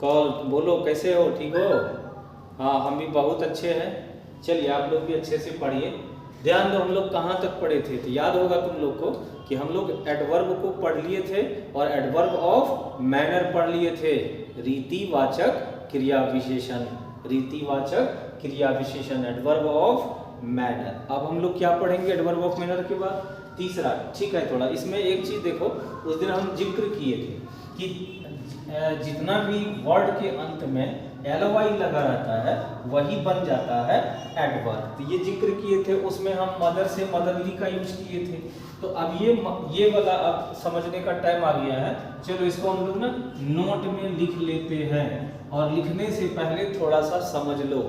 Call बोलो, कैसे हो? ठीक हो? हाँ, हम भी बहुत अच्छे हैं। चलिए आप लोग भी अच्छे से पढ़िए। ध्यान दो, हम लोग कहाँ तक पढ़े थे? तो याद होगा तुम लोग को कि हम लोग एडवर्ब को पढ़ लिए थे और एडवर्ब ऑफ मैनर पढ़ लिए थे। रीतिवाचक क्रिया विशेषण, रीतिवाचक क्रिया विशेषण, एडवर्ब ऑफ मैनर। अब हम लोग क्या पढ़ेंगे एडवर्ब ऑफ मैनर के बाद? तीसरा, ठीक है। थोड़ा इसमें एक चीज देखो, उस दिन हम जिक्र किए थे कि जितना भी वर्ड के अंत में ly लगा रहता है वही बन जाता है एडवर्ब। तो ये जिक्र किए थे, उसमें हम मदर से मदरली का यूज किए थे। तो अब ये वाला अब समझने का टाइम आ गया है। चलो इसको हम लोग ना नोट में लिख लेते हैं, और लिखने से पहले थोड़ा सा समझ लो।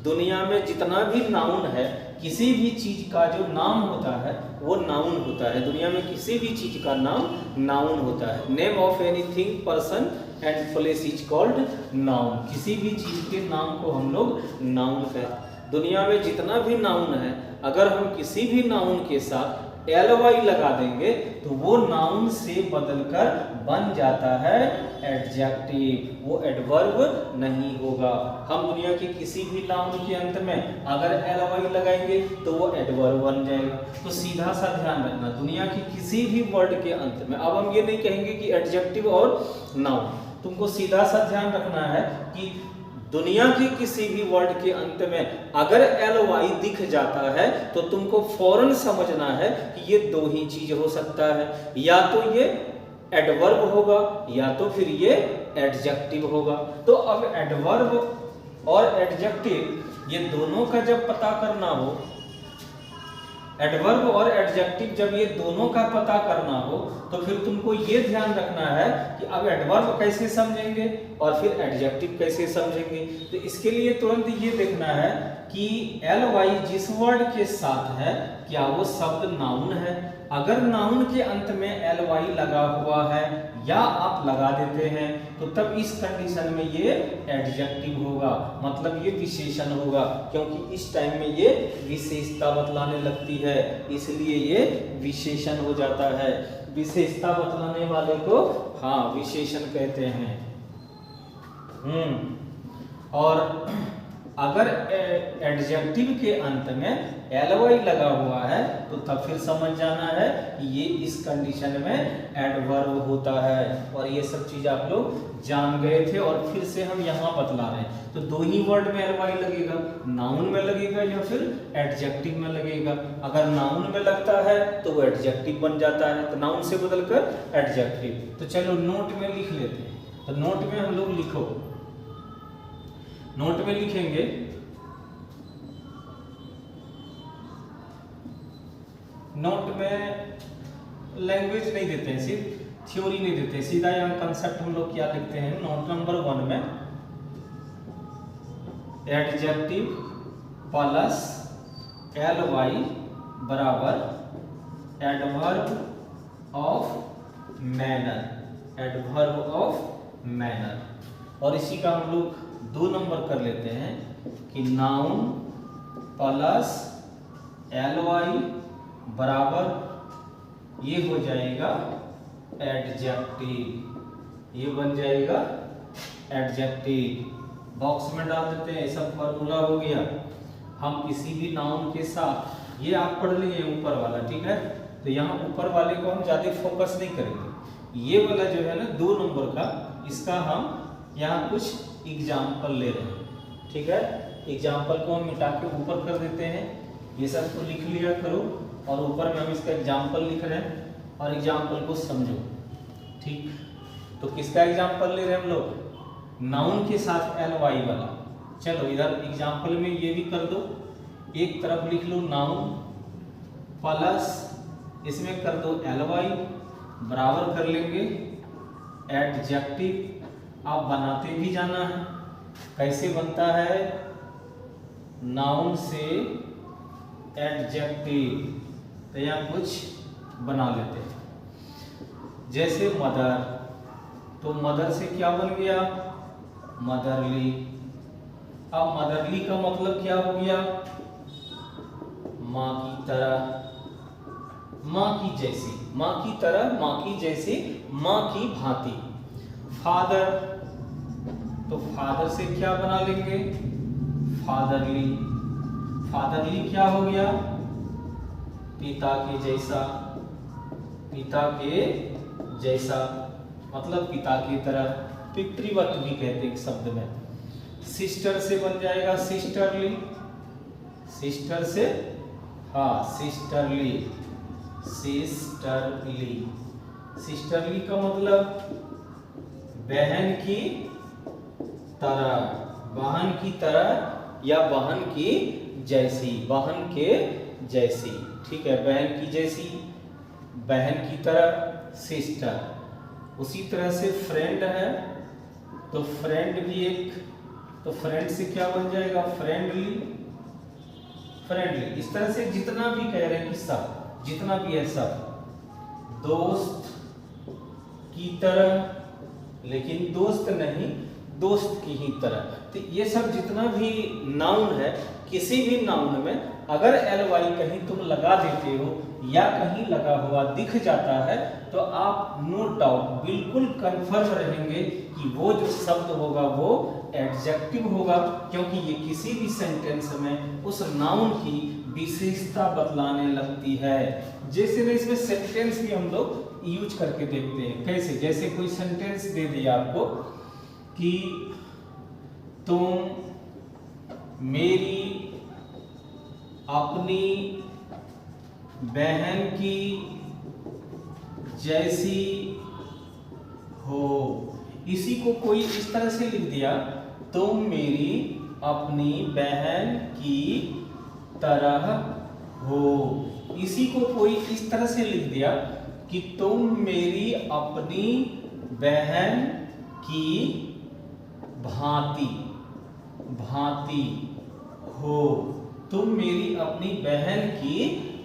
दुनिया में जितना भी नाउन है, किसी भी चीज का जो नाम होता है वो नाउन होता है। दुनिया में किसी भी चीज का नाम नाउन होता है। Name of anything, person and place is called noun. किसी भी चीज के नाम को हम लोग नाउन कहते हैं। दुनिया में जितना भी नाउन है, अगर हम किसी भी नाउन के साथ ly लगा देंगे तो वो नाउन से बदलकर बन जाता है एडजेक्टिव, वो एडवर्ब नहीं होगा। हम दुनिया के किसी भी नाउन के अंत में अगर ly लगाएंगे तो वो एडवर्ब बन जाएगा। तो सीधा सा ध्यान रखना, दुनिया के किसी भी वर्ड के अंत में, अब हम ये नहीं कहेंगे कि एडजेक्टिव और नाउन, तुमको सीधा सा ध्यान रखना है कि दुनिया के किसी भी वर्ड के अंत में अगर ly दिख जाता है तो तुमको फौरन समझना है कि ये दो ही चीज हो सकता है, या तो ये एडवर्ब होगा या तो फिर ये एडजेक्टिव होगा। तो अब एडवर्ब और एडजेक्टिव ये दोनों का जब पता करना हो, एडवर्ब और एडजेक्टिव जब ये दोनों का पता करना हो, तो फिर तुमको ये ध्यान रखना है कि अब एडवर्ब कैसे समझेंगे और फिर एडजेक्टिव कैसे समझेंगे। तो इसके लिए तुरंत ये देखना है कि ly जिस वर्ड के साथ है क्या वो शब्द नाउन है। अगर नाउन के अंत में ly लगा हुआ है या आप लगा देते हैं तो तब इस कंडीशन में ये एडजेक्टिव होगा, मतलब ये विशेषण होगा, क्योंकि इस टाइम में ये विशेषता बतलाने लगती है, इसलिए ये विशेषण हो जाता है। विशेषता बतलाने वाले को हाँ विशेषण कहते हैं। और अगर एडजेक्टिव के अंत में ly लगा हुआ है तो तब फिर समझ जाना है कि ये इस कंडीशन में एडवर्ब होता है। और ये सब चीज आप लोग जान गए थे और फिर से हम यहाँ बतला रहे हैं। तो दो ही वर्ड में ly लगेगा, नाउन में लगेगा या फिर एडजेक्टिव में लगेगा। अगर नाउन में लगता है तो वो एडजेक्टिव बन जाता है, तो नाउन से बदलकर एडजेक्टिव। तो चलो नोट में लिख लेते हैं। तो नोट में हम लोग लिखो, नोट में लिखेंगे नोट में लैंग्वेज नहीं देते हैं, सिर्फ थ्योरी नहीं देते हैं, सीधा यहाँ कंसेप्ट हम लोग क्या लिखते हैं। नोट नंबर 1 में एडजेक्टिव प्लस ly बराबर adverb of manner, adverb of manner. और इसी का हम लोग 2 नंबर कर लेते हैं कि नाउन प्लस ly बराबर ये हो जाएगा एडजेक्टिव, ये बन जाएगा एडजेक्टिव। बॉक्स में डाल देते हैं, सब फॉर्मूला हो गया। हम किसी भी नाउन के साथ, ये आप पढ़ लिए ऊपर वाला, ठीक है। तो यहाँ ऊपर वाले को हम ज्यादा फोकस नहीं करेंगे, ये वाला जो है ना 2 नंबर का, इसका हम यहाँ कुछ एग्जाम्पल ले रहे हैं, ठीक है। एग्जाम्पल को हम मिटा के ऊपर कर देते हैं, ये सब को लिख लिया करो और ऊपर में हम इसका एग्जाम्पल लिख रहे हैं और एग्जाम्पल को समझो, ठीक। तो किसका एग्जाम्पल ले रहे हैं हम लोग? नाउन के साथ ly वाला। चलो इधर एग्जाम्पल में ये भी कर दो, एक तरफ लिख लो नाउन प्लस इसमें कर दो ly बराबर कर लेंगे एडजेक्टिव। आप बनाते भी जाना है, कैसे बनता है? नाउन से एडजेक्टिव। तो यहाँ कुछ बना लेते हैं, जैसे मदर, तो मदर से क्या बन गया? मदरली। अब मदरली का मतलब क्या हो गया? माँ की तरह, माँ की जैसी, माँ की तरह, माँ की जैसी, माँ की भांति। फादर, तो फादर से क्या बना लेंगे, फादरली। फादरली क्या हो गया, पिता के जैसा, पिता के जैसा मतलब पिता की तरह, पितृवत भी कहते हैं एक शब्द में। सिस्टर से बन जाएगा सिस्टरली, सिस्टर से हाँ सिस्टरली, सिस्टरली। सिस्टरली का मतलब बहन की तरह, बहन की तरह या बहन की जैसी, बहन के जैसी, ठीक है, बहन की जैसी, बहन की तरह, सिस्टर। उसी तरह से फ्रेंड है तो फ्रेंड भी एक, तो फ्रेंड से क्या बन जाएगा, फ्रेंडली, फ्रेंडली। इस तरह से जितना भी कह रहे हैं कि सब, जितना भी है सब, दोस्त की तरह, लेकिन दोस्त नहीं, दोस्त की ही तरह। तो ये सब जितना भी नाउन है, किसी भी नाउन में अगर ly कहीं तुम लगा देते हो या कहीं लगा हुआ दिख जाता है तो आप नो डाउट बिल्कुल कंफर्म रहेंगे कि वो जो शब्द होगा वो एडजेक्टिव होगा, क्योंकि ये किसी भी सेंटेंस में उस नाउन की विशेषता बतलाने लगती है। जैसे ना इसमें सेंटेंस भी हम लोग यूज करके देखते हैं। कैसे, जैसे कोई सेंटेंस दे दिया आपको कि तुम मेरी अपनी बहन की जैसी हो, इसी को कोई इस तरह से लिख दिया, तुम मेरी अपनी बहन की तरह हो। इसी को कोई इस तरह से लिख दिया कि तुम मेरी अपनी बहन की भांति, भांति हो, तुम मेरी अपनी बहन की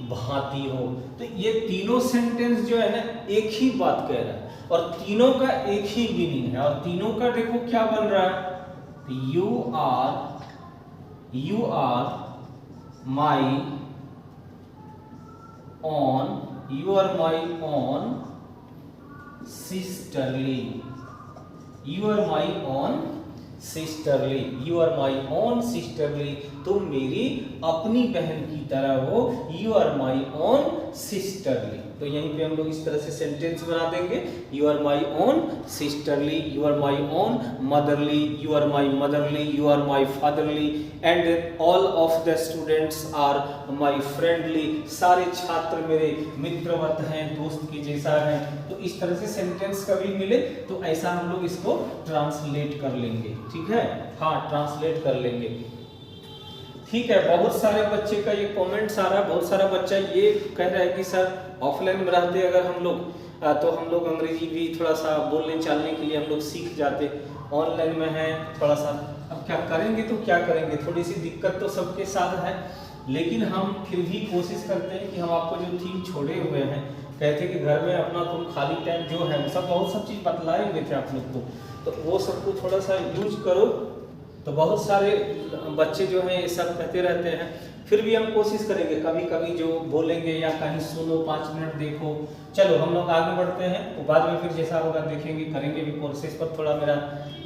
भांति हो। तो ये तीनों सेंटेंस जो है ना एक ही बात कह रहा है और तीनों का एक ही मीनिंग है, और तीनों का देखो क्या बन रहा है, you are my own, you are my own sisterly, you are my own sisterly, you are my own sisterly, तुम मेरी अपनी बहन की तरह हो, you are my own sisterly. तो यहीं पे हम लोग इस तरह से सेंटेंस बना देंगे, you are my own sisterly, you are my own motherly, you are my motherly, you are my fatherly, and all of the students are my friendly, सारे छात्र मेरे मित्रवत हैं, दोस्त के जैसा है। तो इस तरह से सेंटेंस कभी मिले तो ऐसा हम लोग इसको ट्रांसलेट कर लेंगे, ठीक है, हाँ ट्रांसलेट कर लेंगे। ठीक है, बहुत सारे बच्चे का ये कमेंट्स आ रहा है, बहुत सारा बच्चा ये कह रहा है कि सर ऑफलाइन में रहते अगर हम लोग तो हम लोग अंग्रेजी भी थोड़ा सा बोलने चालने के लिए हम लोग सीख जाते, ऑनलाइन में है थोड़ा सा, अब क्या करेंगे तो क्या करेंगे, थोड़ी सी दिक्कत तो सबके साथ है, लेकिन हम फिर भी कोशिश करते हैं कि हम आपको जो थीम छोड़े हुए हैं, कहते कि घर में अपना तुम खाली टाइम जो है सब बहुत सब चीज़ बतलाए हुए थे आप लोग को, तो वो सबको थोड़ा सा यूज करो। तो बहुत सारे बच्चे जो हैं ये सब कहते रहते हैं, फिर भी हम कोशिश करेंगे कभी कभी जो बोलेंगे या कहीं सुनो 5 मिनट देखो। चलो हम लोग आगे बढ़ते हैं, तो बाद में फिर जैसा होगा देखेंगे, करेंगे भी, कोर्सेज पर थोड़ा मेरा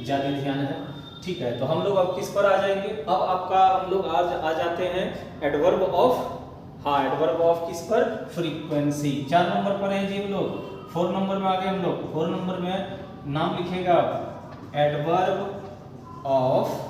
ज़्यादा ध्यान है। ठीक है, तो हम लोग अब किस पर आ जाएंगे, अब आपका हम लोग आज आ जाते हैं एडवर्ब ऑफ, हाँ एडवर्ब ऑफ किस पर, फ्रीक्वेंसी। 4 नंबर पर है जी हम लोग, 4 नंबर में आ गए हम लोग। 4 नंबर में नाम लिखेगा adverb of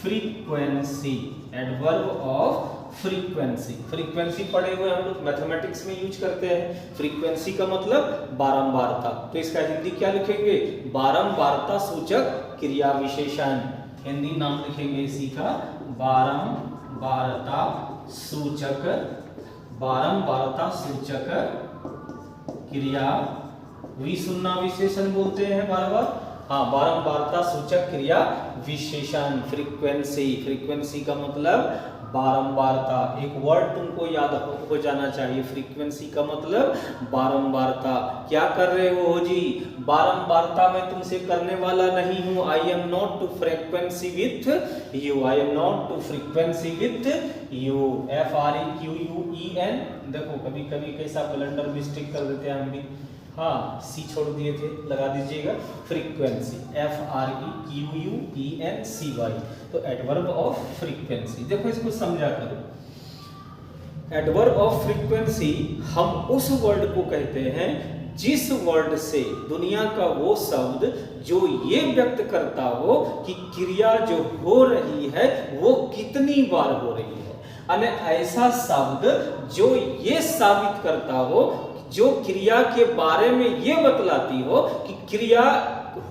frequency, adverb of frequency. Frequency पढ़े हुए हम लोग मैथमेटिक्स में यूज करते हैं। फ्रीक्वेंसी का मतलब बारंबारता, तो इसका हिंदी क्या लिखेंगे, बारंबारता सूचक क्रिया विशेषण। हिंदी नाम लिखेंगे इसी का बारंबारता सूचक, बारंबारता सूचक क्रिया विशुन्ना विशेषण बोलते हैं बार बार, हाँ बारंबारता सूचक क्रिया विशेषण। फ्रीक्वेंसी, फ्रीक्वेंसी का मतलब बारंबारता। एक वर्ड तुमको याद हो जाना चाहिए, फ्रीक्वेंसी का मतलब बारंबारता। क्या कर रहे हो जी, बारंबारता मैं तुमसे करने वाला नहीं हूं। I am not to frequency with you, I am not to frequency with you, FREQUEN। देखो कभी कभी कैसा ब्लंडर मिस्टेक कर देते हैं हम भी, हाँ सी छोड़ दिए थे, लगा दीजिएगा फ्रीक्वेंसी, FREQUENCY। तो एडवर्ब ऑफ फ्रीक्वेंसी, देखो इसको समझा करो। एडवर्ब ऑफ फ्रीक्वेंसी हम उस वर्ड को कहते हैं जिस वर्ड से दुनिया का वो शब्द जो ये व्यक्त करता हो कि क्रिया जो हो रही है वो कितनी बार हो रही है, यानी ऐसा शब्द जो ये साबित करता हो, जो क्रिया के बारे में ये बतलाती हो कि क्रिया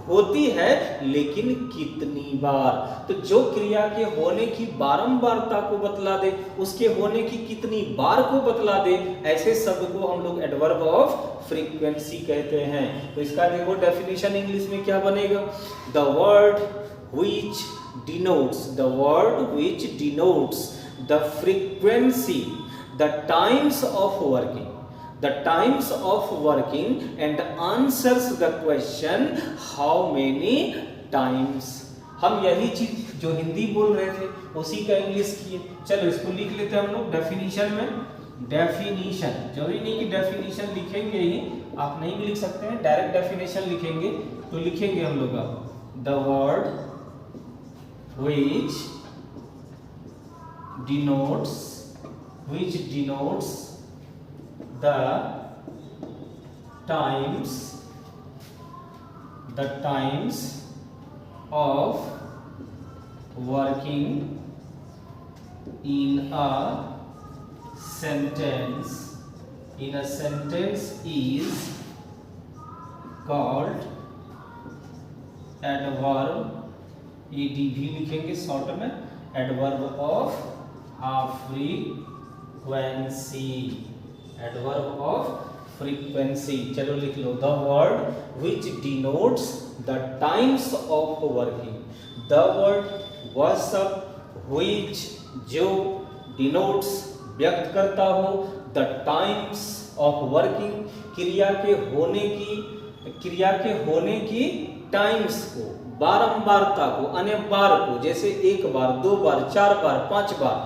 होती है लेकिन कितनी बार। तो जो क्रिया के होने की बारंबारता को बतला दे, उसके होने की कितनी बार को बतला दे, ऐसे शब्द को हम लोग एडवर्ब ऑफ फ्रीक्वेंसी कहते हैं। तो इसका देखो डेफिनेशन इंग्लिश में क्या बनेगा, the word which denotes the frequency, the times of working and answers the question how many times। हम यही चीज जो हिंदी बोल रहे थे उसी का इंग्लिश किए। चलो इसको लिख लेते हैं हम लोग डेफिनेशन में। डेफिनेशन जरूरी नहीं कि डेफिनेशन लिखेंगे ही, आप नहीं भी लिख सकते हैं, डायरेक्ट डेफिनेशन लिखेंगे। तो लिखेंगे हम लोग the word which denotes the times of working in a sentence is called adverb, EDV लिखेंगे शॉर्ट में, adverb of frequency, adverb of frequency. चलो लिख लो, the word which denotes the times of working, the word वह शब्द which जो denotes व्यक्त करता हो, द टाइम्स ऑफ वर्किंग क्रिया के होने की टाइम्स को, बारंबारता को, अन्य बार को, जैसे एक बार, दो बार, चार बार, पांच बार।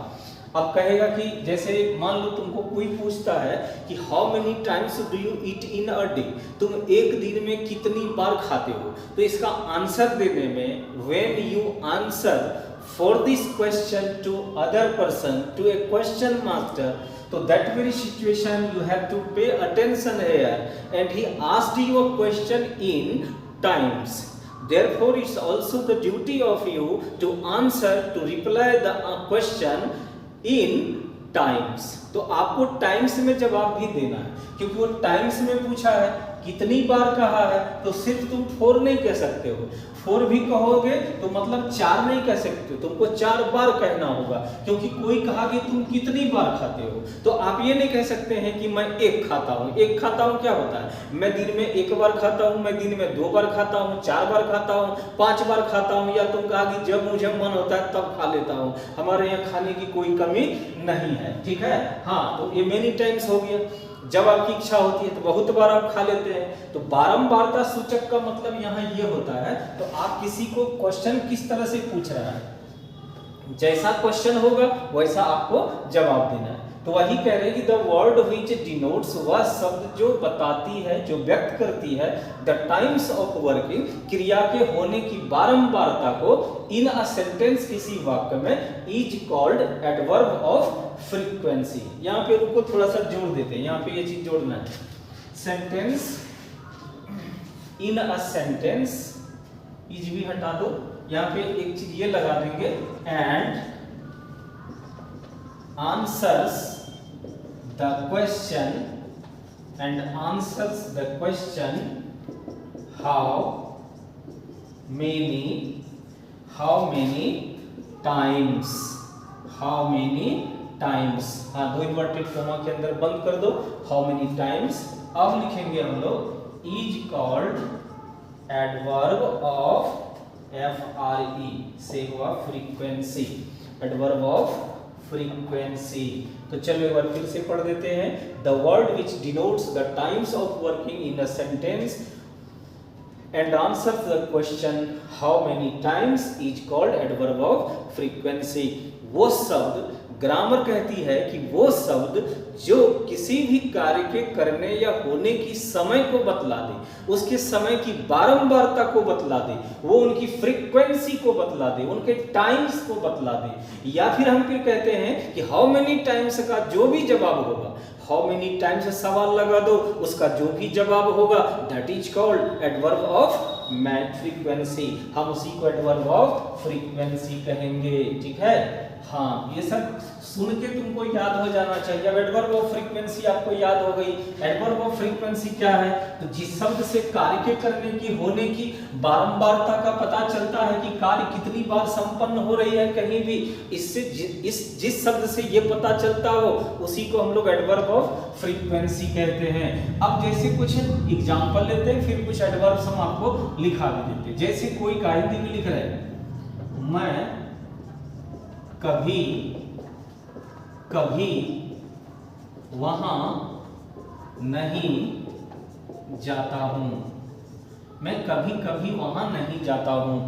अब कहेगा कि जैसे मान लो तुमको कोई पूछता है कि how many times do you eat in a day, तुम एक दिन में कितनी बार खाते हो। तो इसका आंसर देने में when you answer for this question to other person, to a question master, तो that very situation you have to pay attention here and he asked you a question in times. Therefore, it's also the duty of you to answer, to reply the question in times। तो आपको times में जवाब भी देना है, क्योंकि वो times में पूछा है, कितनी बार कहा है, तो सिर्फ तुम 4 नहीं कह सकते हो। 4 भी कहोगे तो मतलब 4 नहीं कह सकते हो, तुमको 4 बार कहना होगा, क्योंकि कोई कहा कि तुम कितनी बार खाते हो। तो आप ये नहीं कह सकते हैं कि मैं 1 खाता हूँ। 1 खाता हूँ क्या होता है, मैं दिन में 1 बार खाता हूँ, मैं दिन में 2 बार खाता हूँ, 4 बार खाता हूँ, 5 बार खाता हूँ, या तुम कहा कि जब मुझे मन होता है तब खा लेता हूँ। हमारे यहाँ खाने की कोई कमी नहीं है, ठीक है। हाँ, तो ये मेनी टाइम्स हो गया, जब आपकी इच्छा होती है तो बहुत बार आप खा लेते हैं। तो बारंबारता सूचक का मतलब यहाँ ये होता है। तो आप किसी को क्वेश्चन किस तरह से पूछ रहा है, जैसा क्वेश्चन होगा वैसा आपको जवाब देना है। तो वही कह रहे हैं कि द वर्ड व्हिच डिनोट्स, वह शब्द जो बताती है, जो व्यक्त करती है, द टाइम्स ऑफ वर्किंग क्रिया के होने की बारंबारता को, इन अ सेंटेंस किसी वाक्य में, is called adverb of frequency. यहाँ पे रुको, थोड़ा सा जोड़ देते हैं, यहाँ पे ये चीज जोड़ना है। Sentence, in a sentence, is भी हटा दो, यहाँ पे एक चीज ये लगा देंगे, and answers the question, and answers the question how many times, हाँ, 2 इन्वर्टेड कोमा के अंदर बंद कर दो, how many times। अब लिखेंगे हम लोग is called adverb of FRE से हुआ फ्रीक्वेंसी, एडवर्ब ऑफ फ्रीक्वेंसी। तो चलो एक बार फिर से पढ़ देते हैं। The word which denotes the times of working in a sentence and answers the question how many times is called adverb of frequency. वो शब्द ग्रामर कहती है कि वो शब्द जो किसी भी कार्य के करने या होने की समय को बतला दे, उसके समय की बारंबारता को बतला दे, वो उनकी फ्रीक्वेंसी को बतला दे, उनके टाइम्स को बतला दे। या फिर हम फिर कहते हैं कि हाउ मेनी टाइम्स का जो भी जवाब होगा, हाउ मेनी टाइम्स सवाल लगा दो, उसका जो भी जवाब होगा, that is called adverb of frequency. हम उसी को एडवर्ब ऑफ फ्रीक्वेंसी कहेंगे, ठीक है। हाँ, ये सब सुन के तुमको याद हो जाना चाहिए। अब एडवर्ब ऑफ फ्रीक्वेंसी आपको याद हो गई। एडवर्ब ऑफ फ्रीक्वेंसी क्या है? तो जिस शब्द से कार्य के करने की, होने की बारंबारता का पता चलता है कि कार्य कितनी बार संपन्न हो रही है कहीं भी, इससे जिस शब्द से ये पता चलता हो, उसी को हम लोग एडवर्ब ऑफ फ्रीक्वेंसी कहते हैं। अब जैसे कुछ एग्जांपल लेते हैं, फिर कुछ एडवर्ब्स हम आपको लिखा भी देते हैं। जैसे कोई हिंदी में लिख रहा है, मैं कभी कभी वहां नहीं जाता हूं। मैं कभी कभी वहां नहीं जाता हूं।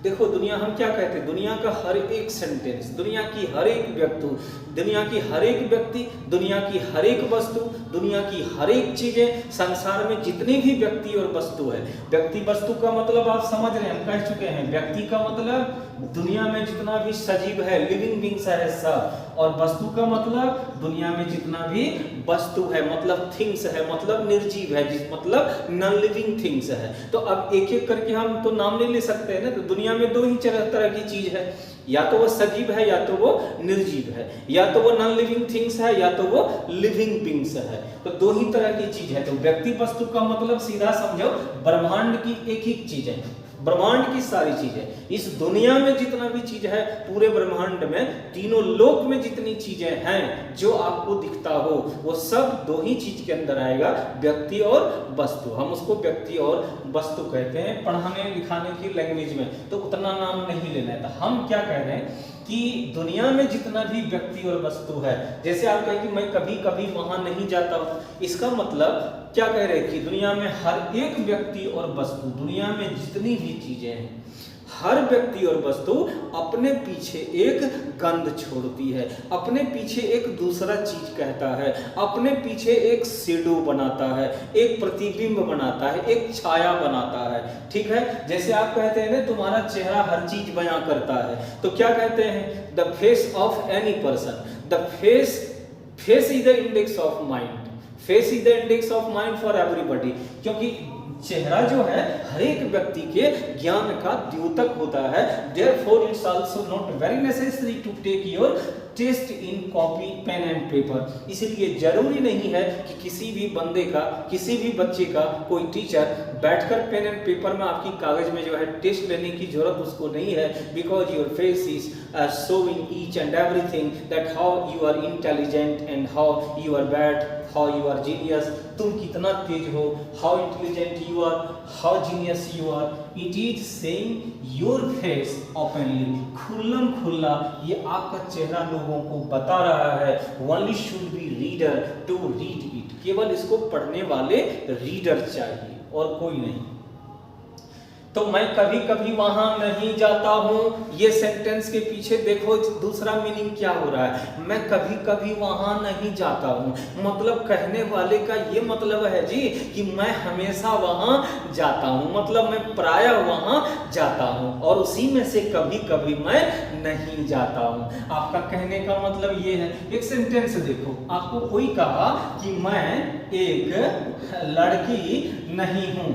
देखो दुनिया, हम क्या कहते हैं, दुनिया का हर एक सेंटेंस, दुनिया की हर एक व्यक्ति, दुनिया की हर एक व्यक्ति, दुनिया की हर एक वस्तु, दुनिया की हर एक चीजें, संसार में जितने भी व्यक्ति और वस्तु है, व्यक्ति वस्तु का मतलब आप समझ रहे हैं, हम कह चुके हैं। व्यक्ति का मतलब दुनिया में जितना भी सजीव है, लिविंग बींग्स है सब, और वस्तु का मतलब दुनिया में जितना भी वस्तु है, मतलब थिंग्स है, मतलब निर्जीव है, जिस मतलब नॉन लिविंग थिंग्स है। तो अब एक एक करके हम तो नाम नहीं ले सकते हैं ना। तो दुनिया में दो ही तरह की चीज है, या तो वो सजीव है या तो वो निर्जीव है, या तो वो नॉन लिविंग थिंग्स है या तो वो लिविंग बींग्स है। तो दो ही तरह की चीज है। तो व्यक्ति वस्तु का मतलब सीधा समझो ब्रह्मांड की एक ही चीज है, ब्रह्मांड की सारी चीजें, इस दुनिया में जितना भी चीज है, पूरे ब्रह्मांड में, तीनों लोक में जितनी चीजें हैं जो आपको दिखता हो, वो सब दो ही चीज के अंदर आएगा, व्यक्ति और वस्तु। हम उसको व्यक्ति और वस्तु कहते हैं पढ़ाने लिखाने की लैंग्वेज में, तो उतना नाम नहीं लेना है। तो हम क्या कह रहे हैं कि दुनिया में जितना भी व्यक्ति और वस्तु है, जैसे आप कहें कि मैं कभी कभी वहां नहीं जाता हूं, इसका मतलब क्या कह रहे हैं कि दुनिया में हर एक व्यक्ति और वस्तु, दुनिया में जितनी भी चीजें हैं, हर व्यक्ति और वस्तु अपने पीछे एक गंध छोड़ती है, अपने पीछे एक दूसरा चीज कहता है, अपने पीछे एक शेडो बनाता है, एक प्रतिबिंब बनाता है, एक छाया बनाता है, ठीक है। जैसे आप कहते हैं ना, तुम्हारा चेहरा हर चीज बयां करता है, तो क्या कहते हैं, the face of any person, the face is the index of mind, face is the index of mind for everybody. क्योंकि चेहरा जो है हर एक व्यक्ति के ज्ञान का द्योतक होता है। Therefore it's also not very necessary to take your test in copy pen and paper. इसलिए जरूरी नहीं है कि किसी भी बंदे का, किसी भी बच्चे का कोई टीचर बैठकर पेन एंड पेपर में आपकी कागज में जो है टेस्ट लेने की जरूरत उसको नहीं है। Because your face is showing each and everything that how you are intelligent and how you are bad, how you are genius. तुम कितना तेज हो, how intelligent you are, how genius you are. It is saying your face openly, खुल्लम खुल्ला ये आपका चेहरा लोगों को बता रहा है। Only should be reader to read it, केवल इसको पढ़ने वाले रीडर चाहिए और कोई नहीं। तो मैं कभी कभी वहां नहीं जाता हूं, ये सेंटेंस के पीछे देखो दूसरा मीनिंग क्या हो रहा है। मैं कभी कभी वहां नहीं जाता हूं, मतलब कहने वाले का ये मतलब है जी कि मैं हमेशा वहां जाता हूं, मतलब मैं प्रायः वहां जाता हूं, और उसी में से कभी कभी मैं नहीं जाता हूं। आपका कहने का मतलब ये है। एक सेंटेंस देखो, आपको कोई कहा कि मैं एक लड़की नहीं हूं,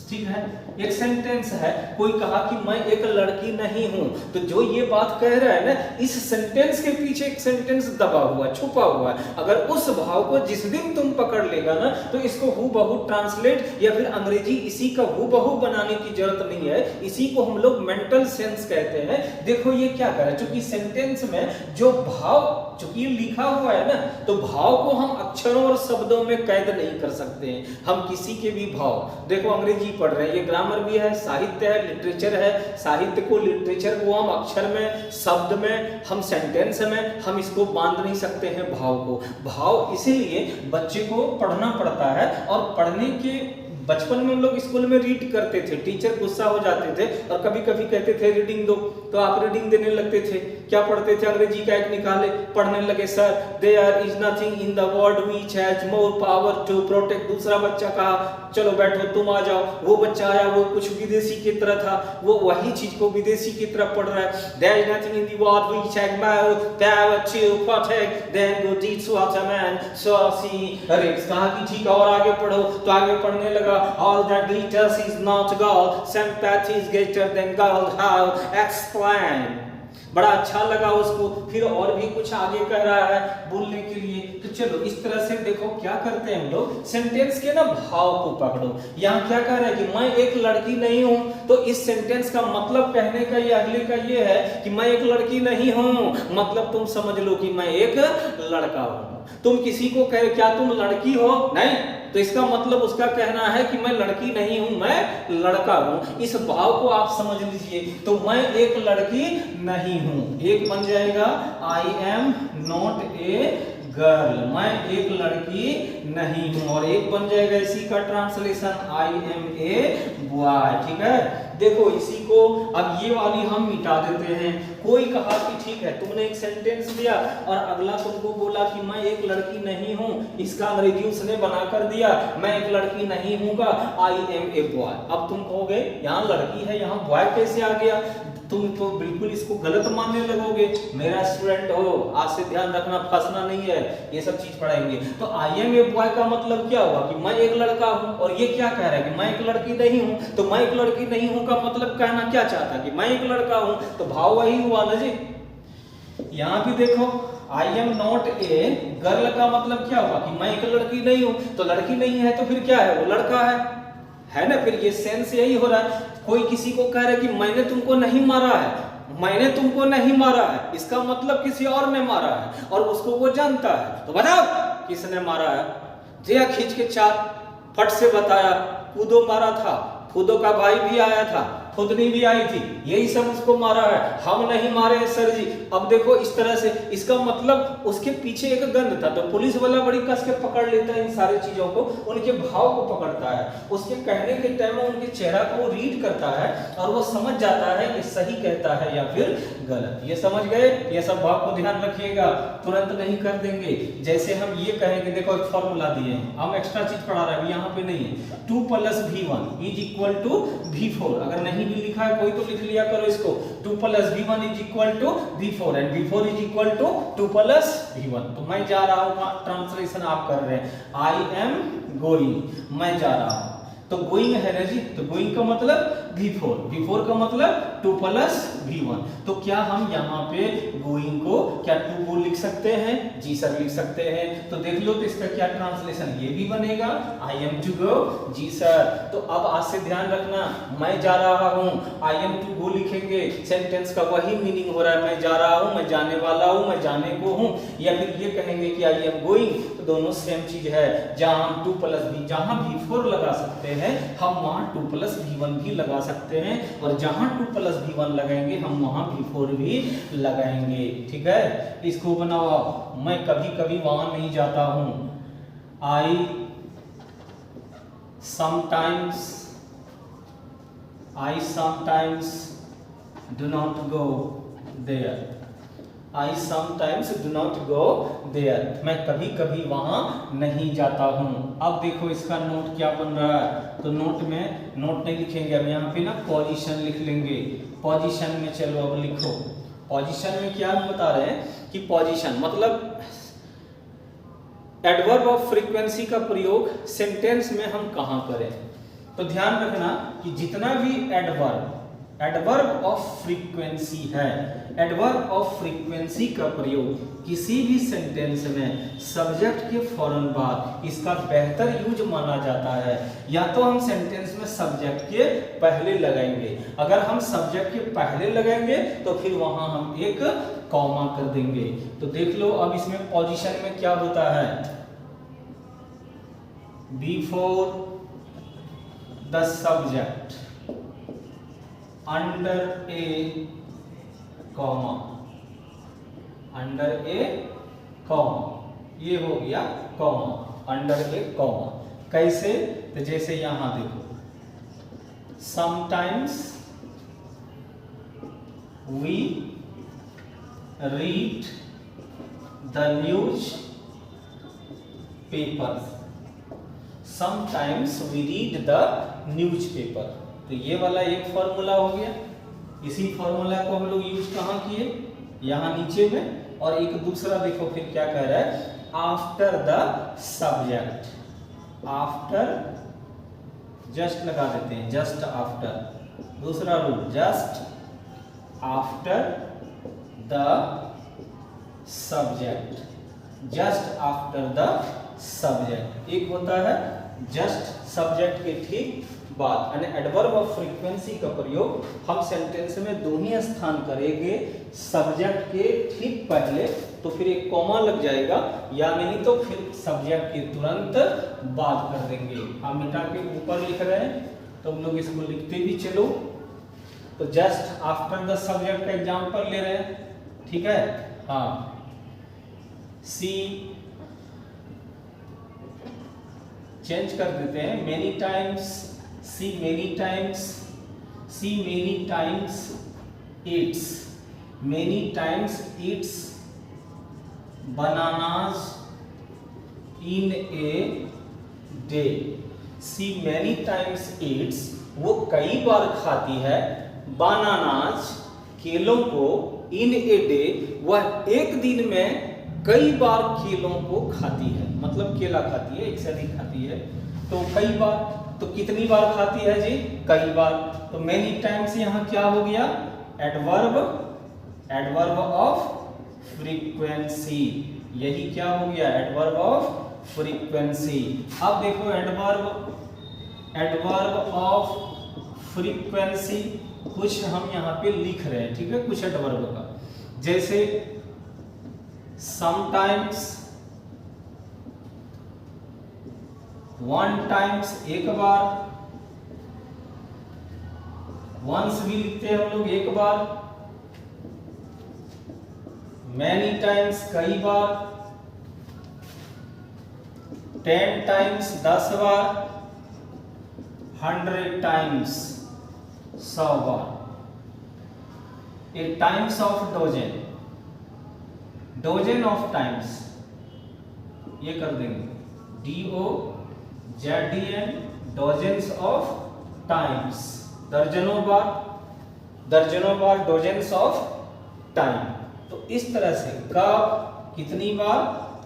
ठीक है। एक सेंटेंस है, कोई कहा कि मैं एक लड़की नहीं हूं, तो जो ये बात कह रहा है ना, इस सेंटेंस के पीछे एक सेंटेंस दबा हुआ, छुपा हुआ है। अगर उस भाव को जिस दिन तुम पकड़ लेगा ना, तो इसको हूबहू ट्रांसलेट या फिर अंग्रेजी इसी का हूबहू बनाने की जरूरत नहीं है। इसी को हम लोग मेंटल सेंस कहते हैं। देखो ये क्या कर रहा है, चूंकि सेंटेंस में जो भाव, चूंकि लिखा हुआ है ना, तो भाव को हम अक्षरों और शब्दों में कैद नहीं कर सकते हैं। हम किसी के भी भाव, देखो अंग्रेजी पढ़ रहे हैं, ये ग्रामर भी है, साहित्य है, लिटरेचर है। साहित्य को, लिटरेचर को हम अक्षर में, शब्द में, हम सेंटेंस में हम इसको बांध नहीं सकते हैं भाव को। भाव इसीलिए बच्चे को पढ़ना पड़ता है, और पढ़ने के बचपन में हम लोग स्कूल में रीड करते थे, टीचर गुस्सा हो जाते थे और कभी कभी कहते थे रीडिंग दो, तो आप रीडिंग देने लगते थे। क्या पढ़ते थे? अंग्रेजी का एक निकाले, पढ़ने लगे, sir there is nothing in the world which has more power to protect. दूसरा बच्चा कहा चलो बैठो तुम आ जाओ, वो बच्चा आया, वो कुछ विदेशी की तरह था, वो वही चीज को विदेशी की तरह पढ़ रहा है। There is nothing in the world which has more power to protect than go teach what a man so see. अरे कहा कि ठीक है और आगे पढ़ो, तो आगे पढ़ने लगा। All that glitters is not gold, sympathy is greater than gold, how explain। बड़ा अच्छा लगा उसको, फिर और भी कुछ आगे कह रहा है बोलने के लिए। तो चलो इस तरह से देखो क्या करते हैं हम लोग, सेंटेंस के ना भाव को पकड़ो। यहाँ क्या कह रहा है कि मैं एक लड़की नहीं हूं, तो इस सेंटेंस का मतलब कहने का ये अगले का ये है कि मैं एक लड़की नहीं हूं, मतलब तुम समझ लो कि मैं एक लड़का हूं। तुम किसी को कह क्या तुम लड़की हो, नहीं, तो इसका मतलब उसका कहना है कि मैं लड़की नहीं हूं, मैं लड़का हूं। इस भाव को आप समझ लीजिए। तो मैं एक लड़की नहीं हूं, एक बन जाएगा आई एम नॉट ए गर्ल, मैं एक लड़की नहीं हूं, और एक बन जाएगा इसी का translation I am a boy. ठीक है, देखो इसी को अब ये वाली हम मिटा देते हैं। कोई कहा कि ठीक है तुमने एक सेंटेंस दिया और अगला तुमको बोला कि मैं एक लड़की नहीं हूं, इसका अंग्रेजी उसने बना कर दिया, मैं एक लड़की नहीं हूंगा, आई एम ए बॉय। अब तुम कहोगे यहाँ लड़की है यहाँ बॉय कैसे आ गया, तुम तो बिल्कुल इसको गलत मानने लगोगे। मेरा स्टूडेंट हो, आज से ध्यान रखना, फंसना नहीं है, ये सब चीज पढ़ाएंगे। तो आई एम ए बॉय का मतलब क्या हुआ कि मैं एक लड़का हूं, और ये क्या कह रहा है कि मैं एक लड़की नहीं हूं। तो मैं एक लड़की नहीं हूं का मतलब कहना क्या चाहता कि मैं एक लड़का हूं, तो भाव वही हुआ ना जी। यहां भी देखो आई एम नॉट ए गर्ल का मतलब क्या हुआ कि मैं एक लड़की नहीं हूं, तो लड़की नहीं है तो फिर क्या है, वो लड़का है ना। फिर ये सेंस यही हो रहा है। कोई किसी को कह रहा है कि मैंने तुमको नहीं मारा है, मैंने तुमको नहीं मारा है, इसका मतलब किसी और ने मारा है और उसको वो जानता है। तो बताओ किसने मारा है, दिया खींच के चार फट से बताया, कूदो मारा था, कूदो का भाई भी आया था, खुदनी भी आई थी, यही सब उसको मारा है, हम नहीं मारे सर जी। अब देखो इस तरह से, इसका मतलब उसके पीछे एक गंध था। तो पुलिस वाला बड़ी कस के पकड़ लेता है इन सारी चीजों को, उनके भाव को पकड़ता है, उसके कहने के टाइम में उनके चेहरा को रीड करता है और वो समझ जाता है ये सही कहता है या फिर गलत। ये समझ गए, ये सब भाव को ध्यान रखिएगा, तुरंत नहीं कर देंगे। जैसे हम ये कहेंगे, देखो एक फॉर्मूला दिए, हम एक्स्ट्रा चीज पढ़ा रहे हैं, यहाँ पे नहीं है, 2 + v1 = v4। अगर नहीं भी लिखा है कोई तो लिख लिया करो इसको, 2 + v1 = v4 and v4 = 2 + v1। तो मैं जा रहा हूं, ट्रांसलेशन आप कर रहे हैं, आई एम गोइंग, मैं जा रहा हूं, तो गोइंग है ना जी, तो गोइंग का मतलब v4, v4 का मतलब 2 + v1। तो क्या हम यहाँ पे गोइंग को क्या टू गो लिख सकते हैं? जी सर लिख सकते हैं। तो देख लो तो इसका क्या ट्रांसलेशन ये भी बनेगा, आई एम टू गो, जी सर। तो अब आज से ध्यान रखना, मैं जा रहा हूँ, आई एम टू गो लिखेंगे, सेंटेंस का वही मीनिंग हो रहा है, मैं जा रहा हूँ, मैं जाने वाला हूँ, मैं जाने को हूँ। या फिर ये कहेंगे कि आई एम गोइंग, तो दोनों सेम चीज है। जहां हम 2 + v, जहां v4 लगा सकते हैं हम वहां 2 + v1 भी लगा सकते हैं, और जहां 2 + v1 लगाएंगे हम वहां v4 भी लगाएंगे। ठीक है, इसको बनाओ आप, मैं कभी कभी वहां नहीं जाता हूं, आई sometimes do not go there, I sometimes do not go there, मैं कभी कभी वहां नहीं जाता हूं। अब देखो इसका नोट क्या बन रहा है, तो नोट में नोट नहीं लिखेंगे, अब यहाँ पे ना पोजीशन लिख लेंगे। पोजीशन में चलो अब लिखो, पोजीशन में क्या हम बता रहे हैं कि पोजीशन मतलब एडवर्ब ऑफ फ्रीक्वेंसी का प्रयोग सेंटेंस में हम कहां करें। तो ध्यान रखना कि जितना भी एडवर्ब ऑफ फ्रीक्वेंसी है, एडवर्ब ऑफ फ्रीक्वेंसी का प्रयोग किसी भी सेंटेंस में सब्जेक्ट के फौरन बाद इसका बेहतर यूज माना जाता है। या तो हम सेंटेंस में सब्जेक्ट के पहले लगाएंगे, अगर हम सब्जेक्ट के पहले लगाएंगे तो फिर वहां हम एक कॉमा कर देंगे। तो देख लो अब इसमें पोजीशन में क्या होता है, before the subject under A comma, under A comma, ये हो गया कॉमा, अंडर ए कॉमा। कैसे? तो जैसे यहां देखो, sometimes we read the newspaper, sometimes we read the newspaper. तो ये वाला एक फॉर्मूला हो गया। इसी फॉर्मूला को हम लोग यूज कहाँ किए? यहां नीचे में। और एक दूसरा देखो फिर क्या कह रहा है, after the subject, after just लगा देते हैं, जस्ट आफ्टर। दूसरा rule, just after the subject, just after the subject. एक होता है जस्ट सब्जेक्ट के ठीक बाद, यानी एडवर्ब ऑफ फ्रीक्वेंसी का प्रयोग हम सेंटेंस में दो ही स्थान करेंगे, सब्जेक्ट के ठीक पहले, तो फिर एक कॉमा लग जाएगा, या नहीं तो फिर सब्जेक्ट के तुरंत बाद कर देंगे। हम मिटा के ऊपर लिख रहे हैं तो हम लोग इसको लिखते भी चलो। तो जस्ट आफ्टर द सब्जेक्ट का एग्जांपल ले रहे हैं, ठीक है। हाँ, सी चेंज कर देते हैं, many times, see many times, see many times Yeats, many times Yeats bananas in a day. See many times Yeats, वो कई बार खाती है, बनानास केलों को, इन ए डे, वह एक दिन में कई बार केलों को खाती है, मतलब केला खाती है, एक से अधिक खाती है। तो कई बार, तो कितनी बार खाती है जी? कई बार। तो मेनी टाइम्स यहां क्या हो गया? Adverb, adverb of frequency. यही क्या हो गया? Adverb of frequency. अब देखो एडवर्ब, एडवर्ब ऑफ फ्रीक्वेंसी कुछ हम यहां पे लिख रहे हैं, ठीक है, कुछ एडवर्ब का। जैसे समटाइम्स, वन टाइम्स एक बार, वंस भी लिखते हैं हम लोग एक बार, मैनी टाइम्स कई बार, 10 times 10 bar, 100 times 100 bar. A times of dozen, dozen of times, ये कर देंगे DOZN, डोजेंस ऑफ टाइम्स, दर्जनों बार, दर्जनों बार, डोजेंस ऑफ टाइम। तो इस तरह से कब, कितनी बार,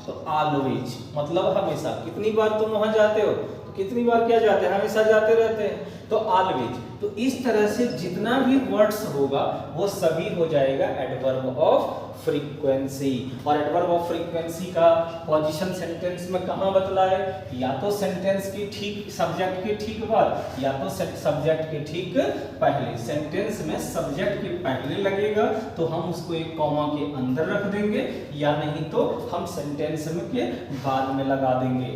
तो ऑलवेज, मतलब हमेशा। कितनी बार तुम वहां जाते हो? तो कितनी बार क्या जाते हैं? हमेशा जाते रहते हैं, तो ऑलवेज। तो इस तरह से जितना भी वर्ड्स होगा वो सभी हो जाएगा एडवर्ब ऑफ फ्रीक्वेंसी। और एडवर्ब ऑफ फ्रीक्वेंसी का पोजीशन सेंटेंस में कहां बतलाए? या तो सेंटेंस के ठीक, सब्जेक्ट के ठीक बाद, या तो सब्जेक्ट के ठीक पहले। सेंटेंस में सब्जेक्ट के पहले लगेगा तो हम उसको एक कॉमा के अंदर रख देंगे, या नहीं तो हम सेंटेंस में के बाद में लगा देंगे।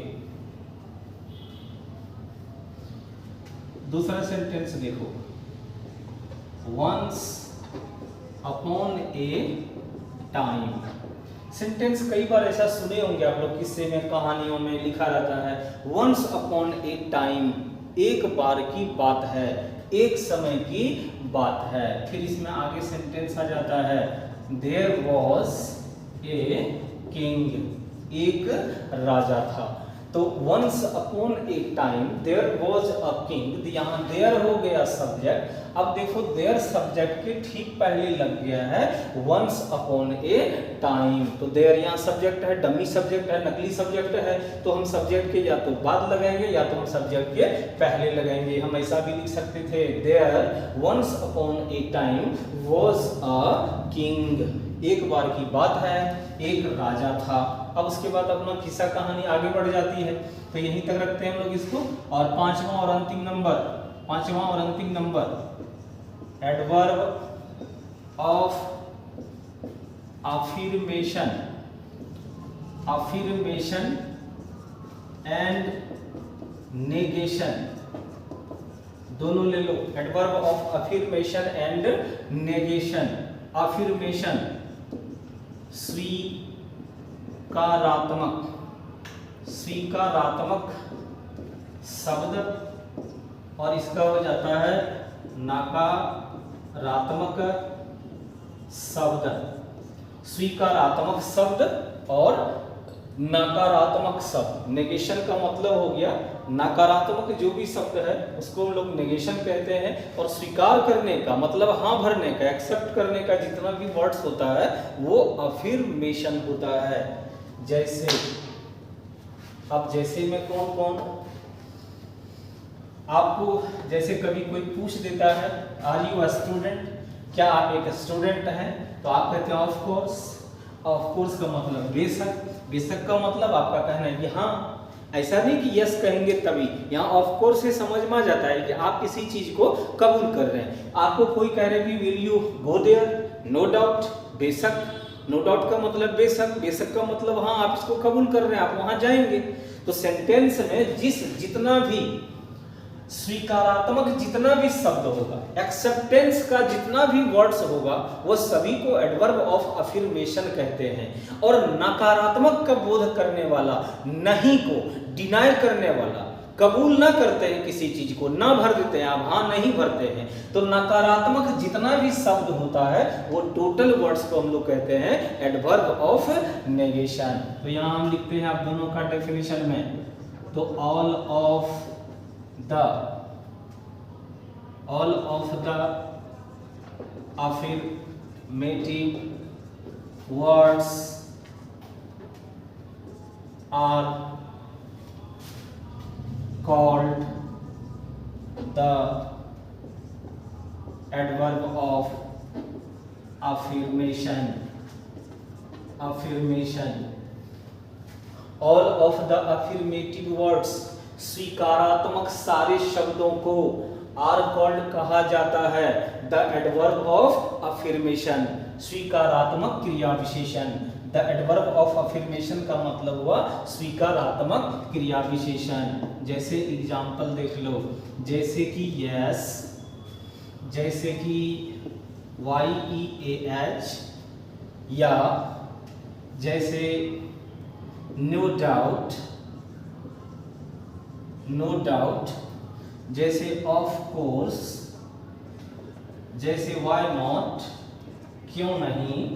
दूसरा सेंटेंस देखो, once upon a time. Sentence कई बार ऐसा सुने होंगे आप लोग, किस्से में, कहानियों में लिखा रहता है, वंस अपॉन ए टाइम, एक बार की बात है, एक समय की बात है। फिर इसमें आगे सेंटेंस आ जाता है, देयर वॉज ए किंग, एक राजा था। तो once upon a time there was a king, यहाँ देयर हो गया सब्जेक्ट। अब देखो देयर सब्जेक्ट के ठीक पहले लग गया है वंस अपॉन ए टाइम। तो देयर यहाँ सब्जेक्ट है, डमी सब्जेक्ट है, नकली सब्जेक्ट है, तो हम सब्जेक्ट के या तो बाद लगाएंगे या तो हम सब्जेक्ट के पहले लगाएंगे। हम ऐसा भी लिख सकते थे, there once upon a time was a king, एक बार की बात है, एक राजा था। अब उसके बाद अपना किस्सा कहानी आगे बढ़ जाती है, तो यहीं तक रखते हैं हम लोग इसको। और पांचवा और अंतिम number, adverb of affirmation, affirmation and negation, दोनों ले लो। Adverb of affirmation and negation. Affirmation स्वीकारात्मक, स्वीकारात्मक शब्द, और इसका हो जाता है नकारात्मक शब्द। स्वीकारात्मक शब्द और नकारात्मक शब्द। नेगेशन का मतलब हो गया नकारात्मक जो भी शब्द है उसको हम लोग नेगेशन कहते हैं, और स्वीकार करने का मतलब हाँ भरने का, एक्सेप्ट करने का जितना भी वर्ड्स होता है वो अफर्मेशन होता है। जैसे अब जैसे में कौन कौन आपको, जैसे कभी कोई पूछ देता है आर यू अ स्टूडेंट, क्या आप एक स्टूडेंट हैं, तो आप कहते हैं ऑफ कोर्स। ऑफ कोर्स का मतलब बेशक, बेशक का मतलब आपका कहना है कि हाँ, ऐसा नहीं कि यस कहेंगे तभी। यहाँ ऑफ कोर्स से समझ में आ जाता है कि आप किसी चीज को कबूल कर रहे हैं। आपको कोई कह रहे कि will you go there, no doubt, बेशक। नो डाउट का मतलब बेशक, बेशक का मतलब हाँ आप इसको कबूल कर रहे हैं, आप वहां जाएंगे। तो सेंटेंस में जितना भी स्वीकारात्मक जितना भी शब्द होगा, एक्सेप्टेंस का जितना भी वर्ड्स होगा, वो सभी को एडवर्ब ऑफ अफर्मेशन कहते हैं। और नकारात्मक का बोध करने वाला, नहीं को डिनाई करने वाला, कबूल ना करते हैं किसी चीज को, ना भर देते हैं, आप हाँ नहीं भरते हैं, तो नकारात्मक जितना भी शब्द होता है वो टोटल वर्ड्स को हम लोग कहते हैं एडवर्ब ऑफ नेगेशन। तो यहाँ हम लिखते हैं आप दोनों का डेफिनेशन में, तो all of the affirmative words are called the adverb of affirmation. All of the affirmative words, स्वीकारात्मक सारे शब्दों को आर कॉल्ड कहा जाता है द एडवर्ब ऑफ अफर्मेशन, स्वीकारात्मक क्रिया विशेषण। द एडवर्ब ऑफ अफर्मेशन का मतलब हुआ स्वीकारात्मक क्रिया विशेषण। जैसे एग्जांपल देख लो, जैसे कि यस, जैसे कि YEAH, या जैसे नो डाउट, नो डाउट, जैसे ऑफ कोर्स, जैसे व्हाई नॉट, क्यों नहीं,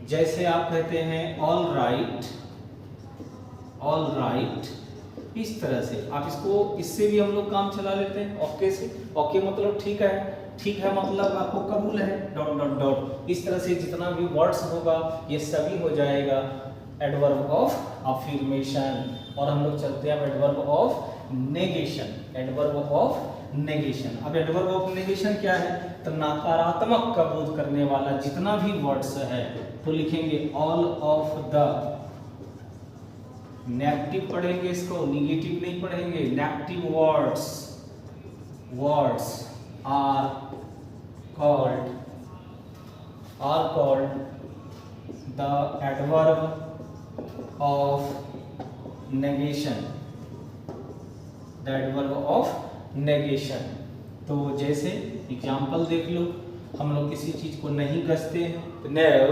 जैसे आप कहते हैं ऑल राइट, ऑल राइट। इस तरह से आप इसको, इससे भी हम लोग काम चला लेते हैं ओके से। ओके मतलब ठीक है, ठीक है मतलब आपको कबूल है, डॉट डॉट डॉट। इस तरह से जितना भी वर्ड्स होगा ये सभी हो जाएगा एडवर्ब ऑफ अफर्मेशन। और हम लोग चलते हैं अब adverb of negation. Adverb of negation, अब एडवर्ब ऑफ नेगेशन क्या है, तो नकारात्मक का बोध करने वाला जितना भी वर्ड्स है, तो लिखेंगे ऑल ऑफ द, नेगेटिव पढ़ेंगे इसको, निगेटिव नहीं पढ़ेंगे, negative words are called the adverb of negation, the adverb of negation. तो जैसे एग्जांपल देख लो, हम लोग किसी चीज को नहीं कसते हैं तो नेव,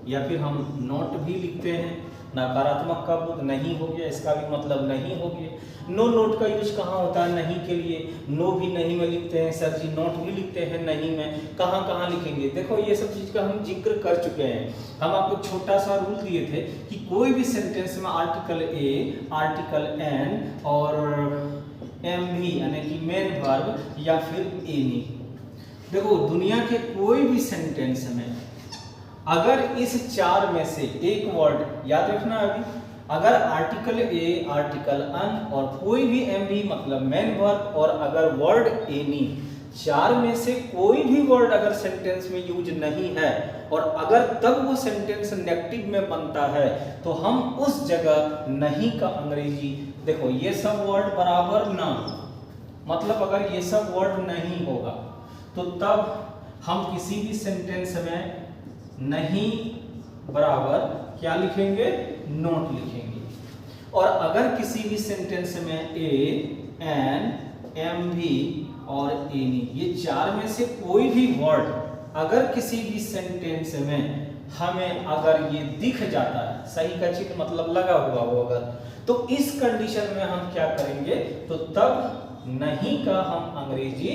या फिर हम नॉट भी लिखते हैं, नकारात्मक का बोध नहीं हो गया, इसका भी मतलब नहीं हो गया। नो नोट का यूज कहाँ होता है, नहीं के लिए, नो भी नहीं में लिखते हैं सर जी, नॉट भी लिखते हैं नहीं में, कहाँ कहाँ लिखेंगे। देखो ये सब चीज का हम जिक्र कर चुके हैं। हम आपको छोटा सा रूल दिए थे कि कोई भी सेंटेंस में आर्टिकल ए, आर्टिकल एन और एम भी यानी कि मेन वर्ब या फिर एनी। देखो दुनिया के कोई भी सेंटेंस में अगर इस चार में से एक वर्ड, याद रखना अभी, अगर आर्टिकल ए, आर्टिकल अन और कोई भी एम भी मतलब मेन वर्ब और अगर वर्ड एनी, चार में से कोई भी वर्ड अगर सेंटेंस में यूज नहीं है और अगर तब वो सेंटेंस नेगेटिव में बनता है तो हम उस जगह नहीं का अंग्रेजी, देखो ये सब वर्ड बराबर ना, मतलब अगर ये सब वर्ड नहीं होगा तो तब हम किसी भी सेंटेंस में नहीं बराबर क्या लिखेंगे, नोट लिखेंगे। और अगर किसी भी सेंटेंस में ए, एन, एम भी और एनी, ये चार में से कोई भी वर्ड अगर किसी भी सेंटेंस में हमें अगर ये दिख जाता है, सही का चिन्ह मतलब लगा हुआ हो अगर, तो इस कंडीशन में हम क्या करेंगे, तो तब नहीं का हम अंग्रेजी,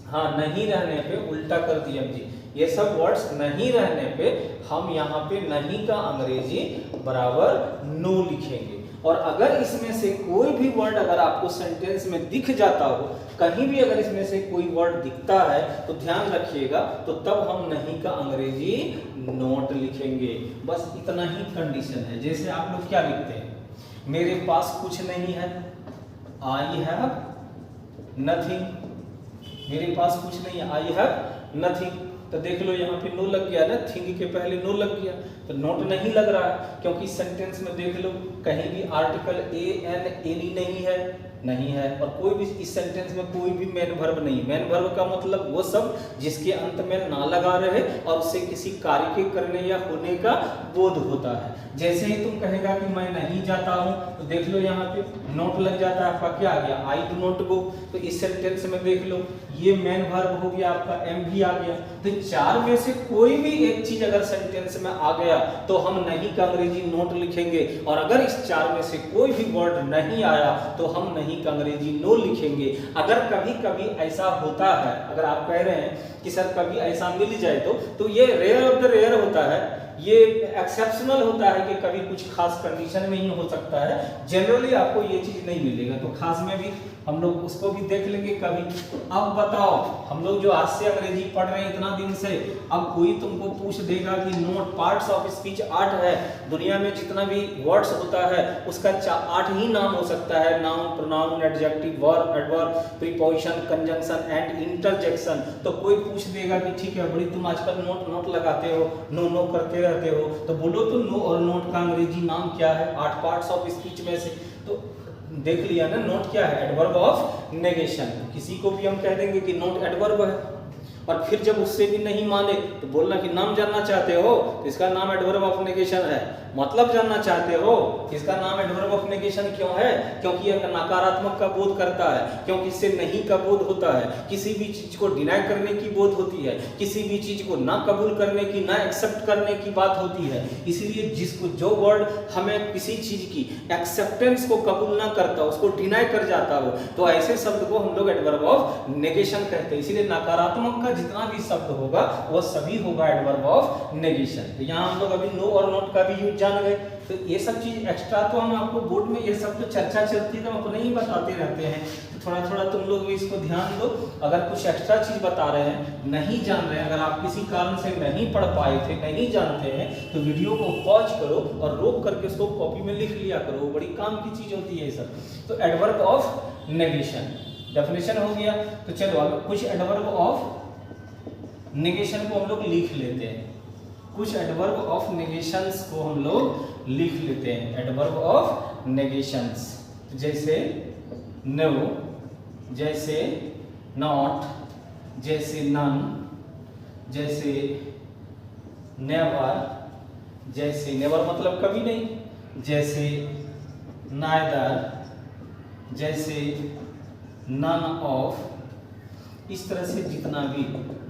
हाँ नहीं रहने पे उल्टा कर दिया जी, ये सब वर्ड्स नहीं रहने पे हम यहाँ पे नहीं का अंग्रेजी बराबर नो लिखेंगे। और अगर इसमें से कोई भी वर्ड अगर आपको सेंटेंस में दिख जाता हो, कहीं भी अगर इसमें से कोई वर्ड दिखता है तो ध्यान रखिएगा, तो तब हम नहीं का अंग्रेजी नोट लिखेंगे। बस इतना ही कंडीशन है। जैसे आप लोग क्या लिखते हैं, मेरे पास कुछ नहीं है, आई हैव नथिंग, मेरे पास कुछ नहीं है, आई हैव नथिंग, तो देख लो यहाँ पे नो लग गया ना, थिंग के पहले नो लग गया, तो नोट नहीं लग रहा है, क्योंकि सेंटेंस में देख लो कहीं भी आर्टिकल ए एन एनी नहीं है, और कोई भी इस सेंटेंस में कोई भी मेन वर्ब नहीं। मेन वर्ब का मतलब वो सब जिसके अंत में ना लगा रहे और उससे किसी कार्य के करने या होने का बोध होता है। जैसे ही तुम कहेगा कि मैं नहीं जाता हूं, तो देख लो यहाँ पे नोट लग जाता है आपका, क्या आ गया, आई डू नॉट गो। तो इस सेंटेंस में देख लो ये मेन वर्ब हो गया आपका, एम भी आ गया। तो चार में से कोई भी एक चीज अगर सेंटेंस में आ गया तो हम नहीं का अंग्रेजी नोट लिखेंगे, और अगर इस चार में से कोई भी वर्ड नहीं आया तो हम नहीं का अंग्रेजी नो लिखेंगे। अगर कभी कभी ऐसा होता है, अगर आप कह रहे हैं कि सर कभी ऐसा मिल जाए तो ये रेयर ऑफ द रेयर होता है, ये एक्सेप्शनल होता है कि कभी कुछ खास कंडीशन में ही हो सकता है, जनरली आपको ये चीज नहीं मिलेगा। तो खास में भी हम लोग उसको भी देख लेंगे कभी। अब बताओ, हम लोग जो आज से अंग्रेजी पढ़ रहे हैं इतना दिन से, अब कोई तुमको पूछ देगा कि नोट पार्ट्स ऑफ स्पीच 8 है, दुनिया में जितना भी वर्ड्स होता है उसका 8 ही नाम हो सकता है, noun, pronoun, adjective, verb, adverb, preposition, conjunction and interjection. तो कोई पूछ देगा कि ठीक है बड़ी तुम आजकल नोट लगाते हो, नो करते रहते हो, तो बोलो तो नो और नोट का अंग्रेजी नाम क्या है 8 पार्ट्स ऑफ स्पीच में से। तो देख लिया ना, नोट क्या है, एडवर्ब ऑफ नेगेशन। किसी को भी हम कह देंगे कि नोट एडवर्ब है, और फिर जब उससे भी नहीं माने तो बोलना कि नाम जानना चाहते हो तो इसका नाम एडवर्ब ऑफ नेगेशन है। मतलब जानना चाहते हो इसका नाम एडवर्ब ऑफ नेगेशन क्यों है, क्योंकि यह नकारात्मक का बोध करता है, क्योंकि इससे नहीं का बोध होता है, किसी भी चीज को डिनाई करने की बोध होती है, किसी भी चीज को ना कबूल करने की, ना एक्सेप्ट करने की बात होती है। इसीलिए जिसको जो वर्ड हमें किसी चीज की एक्सेप्टेंस को कबूल ना करता, उसको डिनाई कर जाता हो, तो ऐसे शब्द को हम लोग एडवर्ब ऑफ नेगेशन कहते हैं। इसीलिए नकारात्मक का जितना भी शब्द होगा वह सभी होगा एडवर्ब ऑफ नेगेशन। तो यहाँ हम लोग अभी नो और नोट का भी यूज जान गए। तो ये सब चीज एक्स्ट्रा तो हम आपको बोर्ड में ये सब तो चर्चा चलती है तो हम अपने ही बताते रहते हैं, तो थोड़ा थोड़ा तुम लोग भी इसको ध्यान दो। अगर कुछ एक्स्ट्रा चीज बता रहे हैं, नहीं जान रहे हैं, अगर आप किसी कारण से नहीं पढ़ पाए थे, नहीं जानते हैं, तो वीडियो को पॉज करो और रोक करके उसको कॉपी में लिख लिया करो, बड़ी काम की चीज होती है ये सब। तो एडवर्ब ऑफ नेगेशन डेफिनेशन हो गया। तो चलो अब कुछ एडवर्ब ऑफ नेगेशन को हम लोग लिख लेते हैं, कुछ एडवर्ब ऑफ नेगेशंस को हम लोग लिख लेते हैं। एडवर्ब ऑफ नेगेशंस जैसे नो, जैसे नॉट, जैसे नन, जैसे नेवर, जैसे नेवर मतलब कभी नहीं, जैसे नाइदर, जैसे नन ऑफ। इस तरह से जितना भी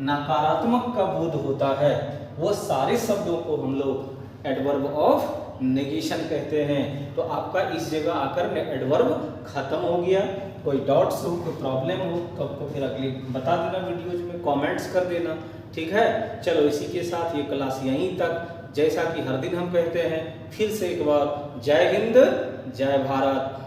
नकारात्मक का बोध होता है वो सारे शब्दों को हम लोग एडवर्ब ऑफ नेगेशन कहते हैं। तो आपका इस जगह आकर एडवर्ब खत्म हो गया। कोई डाउट्स हो, कोई प्रॉब्लम हो तो आपको फिर अगली बता देना, वीडियोज में कमेंट्स कर देना, ठीक है। चलो इसी के साथ ये क्लास यहीं तक। जैसा कि हर दिन हम कहते हैं, फिर से एक बार जय हिंद, जय भारत।